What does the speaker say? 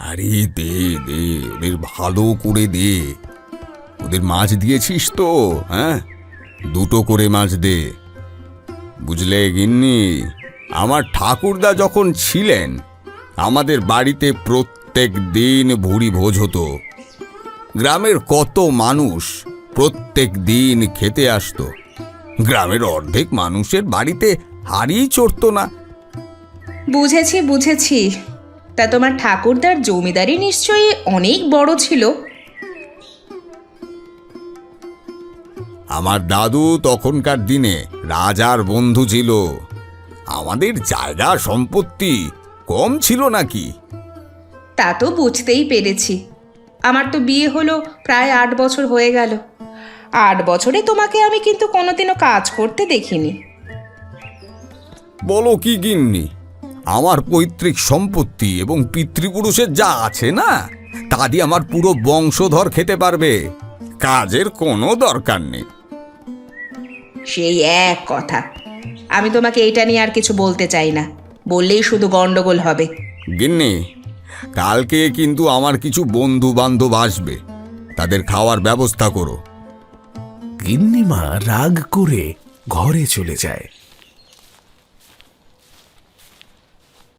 আরে দে দে, ওদের ভালো করে দে। ওদের মাছ দিয়েছিস তো? হ্যাঁ, 2টো করে মাছ দে। বুঝলে গিন্নি, আমার ঠাকুরদা যখন ছিলেন আমাদের বাড়িতে প্রত্যেক দিন ভুরি ভোজ হতো। গ্রামের কত মানুষ প্রত্যেক দিন খেতে আসতো। গ্রামের অর্ধেক মানুষের বাড়িতে হাঁড়ি চড়তো না। বুঝেছি বুঝেছি। তা তোমার ঠাকুরদার জমিদারি নিশ্চয়ই অনেক বড় ছিল। আমার দাদু তখনকার দিনে রাজার বন্ধু ছিল। আমাদের জায়গা সম্পত্তি কম ছিল নাকি? তা তো বুঝতেই পেরেছি। আমার তো বিয়ে হলো প্রায় 8 বছর হয়ে গেল। 8 বছরে তোমাকে আমি কিন্তু কোনোদিনও কাজ করতে দেখিনি। বলো কি গিন্নি, আমার পৈতৃক সম্পত্তি এবং পিতৃপুরুষের যা আছে না, তা দিয়ে আমার পুরো বংশধর খেতে পারবে। কাজের কোনো দরকার নেই। সেই এক কথা। আমি তোমাকে এটা নিয়ে আর কিছু বলতে চাই না। বললেই শুধু গন্ডগোল হবে। গিন্নি, কালকে কিন্তু আমার কিছু বন্ধু বান্ধব আসবে, তাদের খাওয়ার ব্যবস্থা করো। গিন্নিমা রাগ করে ঘরে চলে যায়।